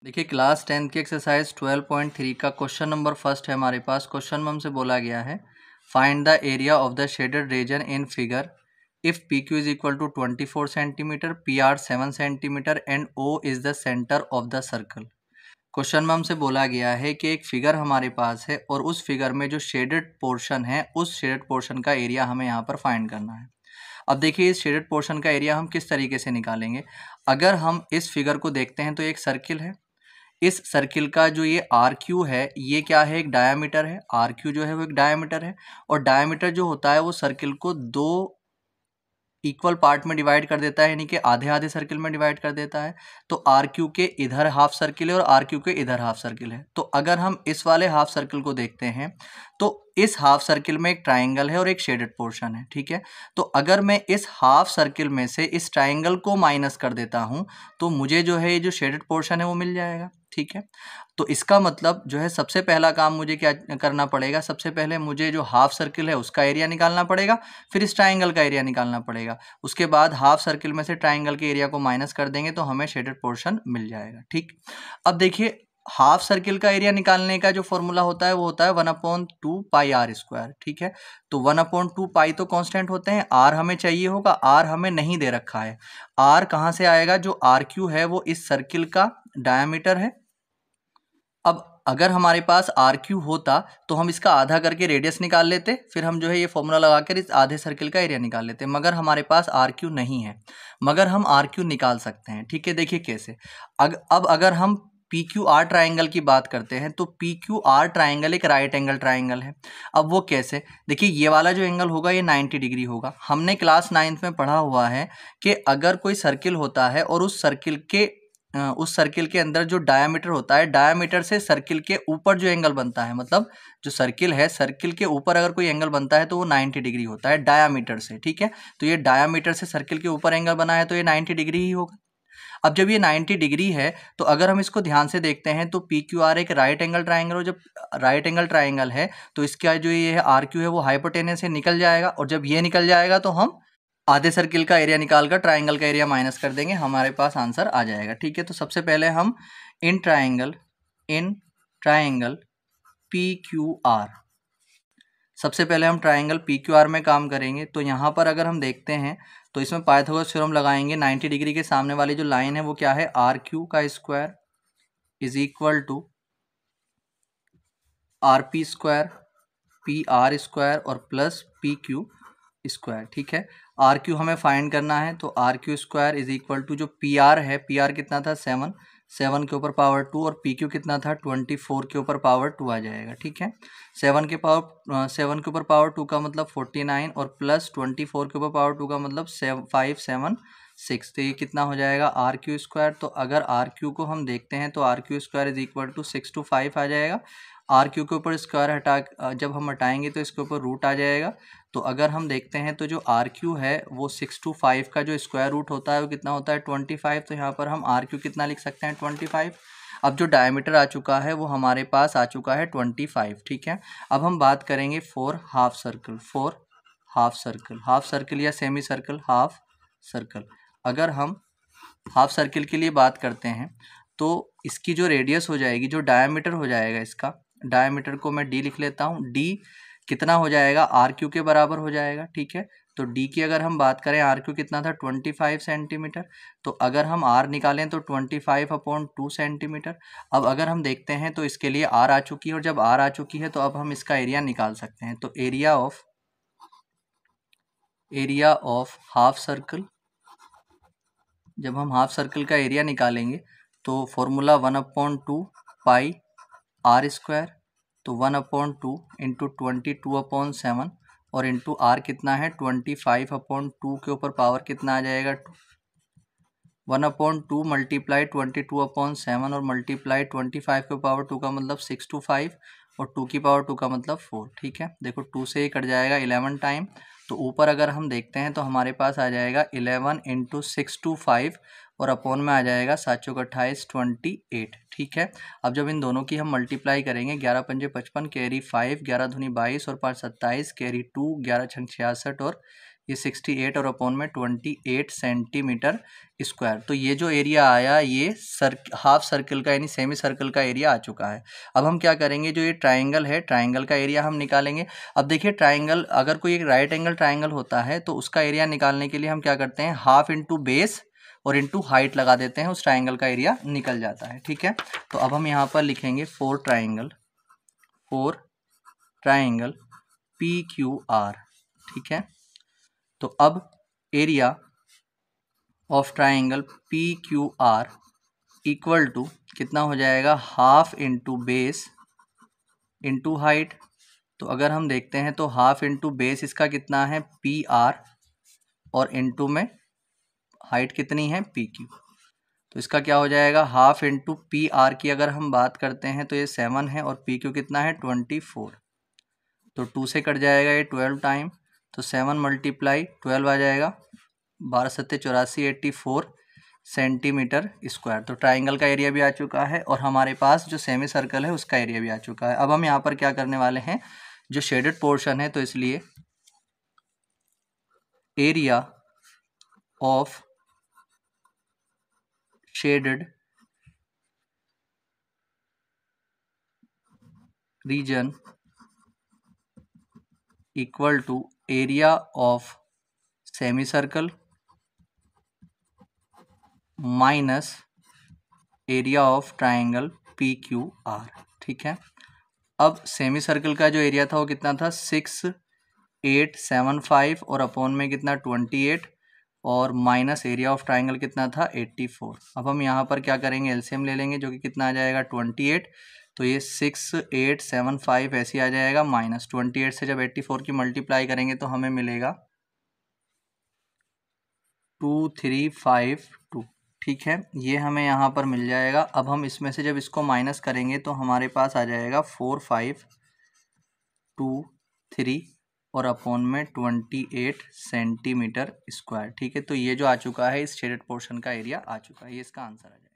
देखिए क्लास 10 की एक्सरसाइज 12.3 का क्वेश्चन नंबर फर्स्ट है हमारे पास। क्वेश्चन में हमसे बोला गया है find the area of the shaded region in figure if P Q is equal to 24 centimetre, P R 7 centimetre and O is the centre of the circle. Question में हमसे बोला गया है कि एक फिगर हमारे पास है और उस फिगर में जो शेडेड पोर्शन है उस शेडेड पोर्शन का एरिया हमें यहाँ पर फाइंड करना है। अब देखिए इस शेडेड पोर्शन का एरिया हम किस तरीके से निकालेंगे। अगर हम इस फिगर को देखते हैं तो एक सर्किल है। इस सर्किल का जो ये आर क्यू है ये क्या है, एक डायामीटर है। आर क्यू जो है वो एक डायामीटर है और डायामीटर जो होता है वो सर्किल को दो इक्वल पार्ट में डिवाइड कर देता है, यानी कि आधे आधे सर्किल में डिवाइड कर देता है। तो आर क्यू के इधर हाफ सर्किल है और आर क्यू के इधर हाफ सर्किल है। तो अगर हम इस वाले हाफ सर्किल को देखते हैं तो इस हाफ सर्किल में एक ट्राइंगल है और एक शेडेड पोर्शन है, ठीक है। तो अगर मैं इस हाफ सर्किल में से इस ट्राइंगल को माइनस कर देता हूं तो मुझे जो है ये जो शेडेड पोर्शन है वो मिल जाएगा, ठीक है। तो इसका मतलब जो है सबसे पहला काम मुझे क्या करना पड़ेगा, सबसे पहले मुझे जो हाफ सर्किल है उसका एरिया निकालना पड़ेगा, फिर इस ट्राइंगल का एरिया निकालना पड़ेगा। उसके बाद हाफ सर्किल में से ट्राइंगल के एरिया को माइनस कर देंगे तो हमें शेडेड पोर्शन मिल जाएगा, ठीक। अब देखिए हाफ सर्किल का एरिया निकालने का जो फॉर्मूला होता है वो होता है 1/2 पाई आर स्क्वायर, ठीक है। तो 1/2 पाई तो कांस्टेंट होते हैं, आर हमें चाहिए होगा, आर हमें नहीं दे रखा है। आर कहाँ से आएगा, जो आर क्यू है वो इस सर्किल का डायमीटर है। अब अगर हमारे पास आर क्यू होता तो हम इसका आधा करके रेडियस निकाल लेते, फिर हम जो है ये फॉर्मूला लगाकर इस आधे सर्किल का एरिया निकाल लेते। मगर हमारे पास आर क्यू नहीं है, मगर हम आर क्यू निकाल सकते हैं, ठीक है। देखिए कैसे। अब अगर हम पी क्यू आर ट्राइंगल की बात करते हैं तो पी क्यू आर ट्राइंगल एक राइट एंगल ट्राइंगल है। अब वो कैसे, देखिए ये वाला जो एंगल होगा ये 90 डिग्री होगा। हमने क्लास 9th में पढ़ा हुआ है कि अगर कोई सर्किल होता है और उस सर्किल के अंदर जो डायामीटर होता है, डायामीटर से सर्किल के ऊपर जो एंगल बनता है, मतलब जो सर्किल है सर्किल के ऊपर अगर कोई एंगल बनता है तो वो 90 डिग्री होता है डायामीटर से, ठीक है। तो ये डायामीटर से सर्किल के ऊपर एंगल बना है तो ये 90 डिग्री ही होगा। अब जब ये 90 डिग्री है तो अगर हम इसको ध्यान से देखते हैं तो पी क्यू आर एक राइट एंगल ट्राइंगल, और जब राइट एंगल ट्राइंगल है तो इसका जो ये आर क्यू है वो हाइपोटेनस से निकल जाएगा, और जब ये निकल जाएगा तो हम आधे सर्किल का एरिया निकालकर ट्राइंगल का एरिया माइनस कर देंगे, हमारे पास आंसर आ जाएगा, ठीक है। तो सबसे पहले हम in triangle P Q R, सबसे पहले हम ट्राइंगल पी क्यू आर में काम करेंगे। तो यहाँ पर अगर हम देखते हैं तो इसमें पाइथागोरस थ्योरम लगाएंगे। 90 डिग्री के सामने वाली जो लाइन है वो क्या है, आर क्यू का square is equal to R P square, P R square और प्लस पी क्यू स्क्वायर, ठीक है। आर क्यू हमें फाइंड करना है तो R Q square is equal to जो पी आर है, पी आर कितना था 7, 7 के ऊपर पावर 2, और पी क्यू कितना था 24 के ऊपर पावर 2 आ जाएगा, ठीक है। 7 के ऊपर पावर 2 का मतलब 49 और प्लस 24 के ऊपर पावर 2 का मतलब 576। तो ये कितना हो जाएगा आर क्यू स्क्वायर। तो अगर आर क्यू को हम देखते हैं तो R Q square is equal to 6 to 5 आ जाएगा। आर क्यू के ऊपर स्क्वायर जब हम हटाएंगे तो इसके ऊपर रूट आ जाएगा। तो अगर हम देखते हैं तो जो आर क्यू है वो 6 to 5 का जो स्क्वायर रूट होता है वो कितना होता है 25। तो यहाँ पर हम आर क्यू कितना लिख सकते हैं 25। अब जो डायमीटर आ चुका है वो हमारे पास आ चुका है 25, ठीक है। अब हम बात करेंगे फॉर हाफ सर्कल या सेमी सर्कल हाफ सर्कल। अगर हम हाफ सर्किल के लिए बात करते हैं तो इसकी जो रेडियस हो जाएगी, जो डायमीटर हो जाएगा, इसका डायमीटर को मैं डी लिख लेता हूँ। डी कितना हो जाएगा, आर क्यू के बराबर हो जाएगा, ठीक है। तो डी की अगर हम बात करें, आर क्यू कितना था 25 सेंटीमीटर। तो अगर हम आर निकालें तो 25/2 सेंटीमीटर। अब अगर हम देखते हैं तो इसके लिए आर आ चुकी है, और जब आर आ चुकी है तो अब हम इसका एरिया निकाल सकते हैं। तो एरिया ऑफ हाफ सर्कल, जब हम हाफ सर्कल का एरिया निकालेंगे तो फॉर्मूला 1/2 पाई आर स्क्वायर, तो 1/2 इंटू 22/7 और इंटू आर कितना है 25/2 के ऊपर पावर कितना आ जाएगा 1/2 मल्टीप्लाई 22/7 और मल्टीप्लाई 25 के पावर 2 का मतलब 6 to 5 और 2 की पावर 2 का मतलब 4, ठीक है। देखो 2 से ही कट जाएगा 11 टाइम। तो ऊपर अगर हम देखते हैं तो हमारे पास आ जाएगा 11 इंटू 6 to 5 और अपॉन में आ जाएगा 7 चौक 28 28, ठीक है। अब जब इन दोनों की हम मल्टीप्लाई करेंगे 11 पंजे 55 कैरी 5, 11 दूनी 22 और 5 27 कैरी 2, 11 छंग 66 और ये 68 और अपॉन में 28 सेंटीमीटर स्क्वायर। तो ये जो एरिया आया ये हाफ सर्कल का यानी सेमी सर्कल का एरिया आ चुका है। अब हम क्या करेंगे, जो ये ट्राइंगल है ट्राइंगल का एरिया हम निकालेंगे। अब देखिए ट्राइंगल, अगर कोई एक राइट एंगल ट्राइंगल होता है तो उसका एरिया निकालने के लिए हम क्या करते हैं, हाफ इंटू बेस और इंटू हाइट लगा देते हैं, उस ट्राइंगल का एरिया निकल जाता है। ठीक है, तो अब हम यहाँ पर लिखेंगे फोर ट्राइंगल PQR। ठीक है, तो अब area of triangle PQR equal to कितना हो जाएगा, half into base into height. तो अगर हम देखते हैं तो हाफ इंटू बेस इसका कितना है PR और इंटू में हाइट कितनी है PQ। तो इसका क्या हो जाएगा, हाफ इंटू PR की अगर हम बात करते हैं तो ये 7 है और PQ कितना है 24। तो 2 से कट जाएगा ये 12 टाइम, तो 7 मल्टीप्लाई 12 आ जाएगा, 12 सत्ते 84 84 सेंटीमीटर स्क्वायर। तो ट्राइंगल का एरिया भी आ चुका है और हमारे पास जो सेमी सर्कल है उसका एरिया भी आ चुका है। अब हम यहाँ पर क्या करने वाले हैं, जो शेडेड पोर्शन है तो इसलिए area of shaded region equal to area of semi circle minus area of triangle PQR। ठीक है, अब सेमी सर्कल का जो एरिया था वो कितना था 6875 और अपॉन में कितना 28 और माइनस एरिया ऑफ ट्राइंगल कितना था 84। अब हम यहाँ पर क्या करेंगे, एलसीएम ले लेंगे, जो कि कितना आ जाएगा 28। तो ये 6875 ऐसे आ जाएगा, माइनस 28 से जब 84 की मल्टीप्लाई करेंगे तो हमें मिलेगा 2352। ठीक है, ये हमें यहाँ पर मिल जाएगा। अब हम इसमें से जब इसको माइनस करेंगे तो हमारे पास आ जाएगा 4523 और अपॉन में 28 सेंटीमीटर स्क्वायर। ठीक है, तो ये जो आ चुका है इस शेडेड पोर्शन का एरिया आ चुका है, ये इसका आंसर आ जाएगा।